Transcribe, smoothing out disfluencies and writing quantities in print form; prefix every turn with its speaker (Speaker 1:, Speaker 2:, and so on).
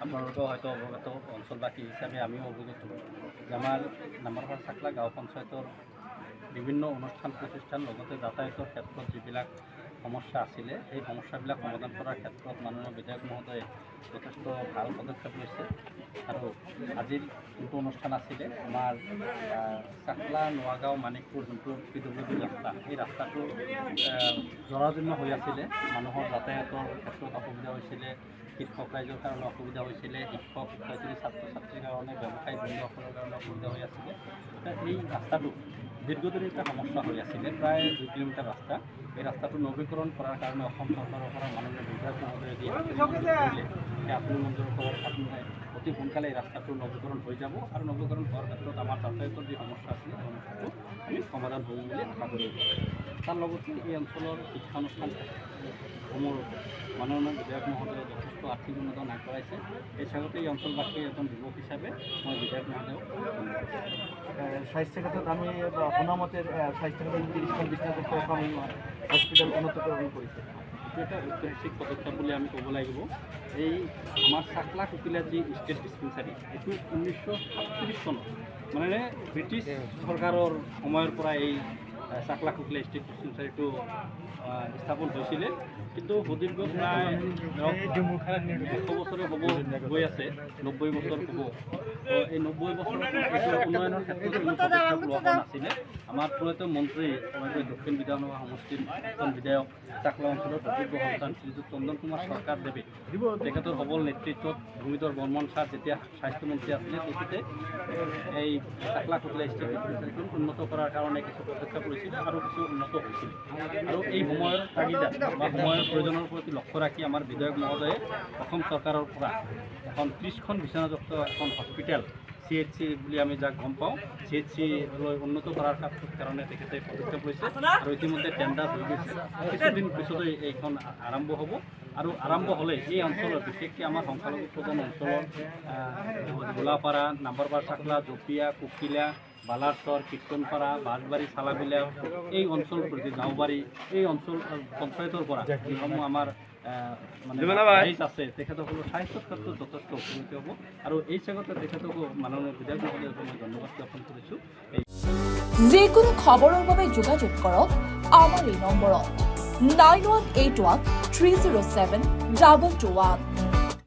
Speaker 1: আপোনালোকেও হয়তো অৱগত অঞ্চলবাসী হিচাপে আমিও অৱগত যে আমাৰ নাম্বাৰপাৰা চাকলা গাঁও পঞ্চায়তৰ বিভিন্ন অনুষ্ঠান প্ৰতিষ্ঠান লগতে যাতায়াতৰ ক্ষেত্ৰত যিবিলাক সমস্যা আছিলে সেই সমস্যাবিলাক সমাধান কৰাৰ ক্ষেত্ৰত মাননীয় বিধায়ক মহোদয়ে যথেষ্ট ভাল পদক্ষেপ লৈছে আৰু আজিৰ যোনটো অনুষ্ঠান আছিলে আমাৰ চাকলা নোৱাগাঁও মানিকপুৰ যোনটো PWD ৰাস্তা এই ৰাস্তাটো জৰাজীৰ্ণ হৈ আছিলে মানুহৰ যাতায়াতৰ ক্ষেত্ৰত অসুবিধা হৈছিলে শিক্ষক ৰাইজৰ কাৰণে অসুবিধা হৈছিলে শিক্ষক শিক্ষয়িত্ৰী ছাত্ৰ ছাত্ৰীৰ কাৰণে ব্যৱসায়ী বন্ধুসকলৰ কাৰণে অসুবিধা হৈ আছিলে এই ৰাস্তাটো দীৰ্ঘদিন এটা সমস্যা হৈ আছিলে প্ৰায় 2 কিলোমিটাৰ ৰাস্তা এই ৰাস্তাটো নৱীকৰণ কৰাৰ কাৰণে অসম চৰকাৰৰ পৰা মাননীয় বিধায়ক মহোদয়ে দিয়ে সেই আপুনি মঞ্জুৰ কৰাৰ কাৰণে অতি সোনকালে এই ৰাস্তাটো নৱীকৰণ হৈ যাব আৰু নৱীকৰণ হোৱাৰ ক্ষেত্ৰত আমাৰ যাতায়াতৰ যি সমস্যা আছিলে সেই সমস্যাটো আমি সমাধান হ'ব বুলি আশা কৰিব তাৰ লগতে এই অঞ্চলৰ শিক্ষানুষ্ঠানসমূহ মাননীয় বিধায়ক মহোদয়ে যথেষ্ট আৰ্থিক অনুদান আগবঢ়াইছে এই চাগতে এই অঞ্চলবাসীৰ এজন যুৱক হিচাপে মই বিধায়ক মহোদয়ক
Speaker 2: স্বাস্থ্য ক্ষেত্ৰত আমি শুনামতে স্বাস্থ্য ক্ষেত্ৰত 30খন বিছনাযুক্ত এখন হস্পিটেল উন্নতকৰণ কৰিছে
Speaker 1: এইটো এটা ঐতিহাসিক পদক্ষেপ বুলি আমি ক'ব লাগিব এই আমাৰ চাকলা কুকিলাজি ষ্টেট ডিছপেঞ্চাৰী এইটো 1937 চনত মানে ব্ৰিটিছ চৰকাৰৰ সময়ৰ পৰা এই চাকলা কুকিলা ষ্টেট ডিছপেঞ্চাৰীটো স্থাপন হৈছিলে কিন্তু সুদীৰ্ঘ প্ৰায় 100 বছৰে হ'ব গৈ আছে 90 বছৰ হ'ব এই 90 বছৰ উন্নয়নৰ ক্ষেত্ৰত কোনো পদক্ষেপ লোৱা হোৱা নাছিলে আমাৰ প্ৰয়াত মন্ত্ৰী দক্ষিণ বিধানসভা সমষ্টিৰ এজন বিধায়ক চাকলা অঞ্চলৰ যোগ্য সন্তান শ্ৰীযুত চন্দন কুমাৰ চৰকাৰ দেৱে তেখেতৰ সবল নেতৃত্বত ভূমিধৰ বৰ্মন ছাৰ যেতিয়া স্বাস্থ্যমন্ত্ৰী আছিলে তেখেতে এই চাকলা কুকিলা ষ্টেট ডিছপেঞ্চাৰীখন উন্নত কৰাৰ কাৰণে কিছু পদক্ষেপ লৈছিলে আৰু কিছু উন্নত হৈছিলে আৰু এই সময়ৰ তাগিদা বা সময়ৰ প্ৰয়োজনৰ প্ৰতি লক্ষ্য ৰাখি আমাৰ বিধায়ক মহোদয়ে অসম চৰকাৰৰ পৰা এখন 30খন বিছনাযুক্ত এখন হস্পিটেল CHC বুলি আমি যাক গম পাওঁ CHC লৈ উন্নত কৰাৰ কাৰণে তেখেতে পদক্ষেপ লৈছে আৰু ইতিমধ্যে টেণ্ডাৰ হৈ গৈছে কিছুদিন পিছতে এইখন আৰম্ভ হ'ব আৰু আৰম্ভ হ'লে এই অঞ্চলৰ বিশেষকৈ আমাৰ সংখ্যালঘু প্ৰধান অঞ্চলৰ গোলাপাৰা নাম্বাৰপাৰা চাকলা জপিয়া কুকিলা বালাচৰ কীৰ্তনপাৰা বাঁশবাৰী চালাবিলা এই অঞ্চল প্ৰতি গাঁওবাৰী এই অঞ্চল পঞ্চায়তৰ পৰা যিসমূহ আমাৰ মানে ৰাইজ আছে তেখেতসকলৰ স্বাস্থ্যৰ ক্ষেত্ৰত যথেষ্ট উপকৃত হ'ব আৰু এই চাগতে তেখেতকো মাননীয় বিধায়ক মহোদয়ক মই ধন্যবাদ জ্ঞাপন কৰিছোঁ
Speaker 3: যিকোনো খবৰৰ বাবে যোগাযোগ কৰক আমাৰ এই নম্বৰত 9181 307 221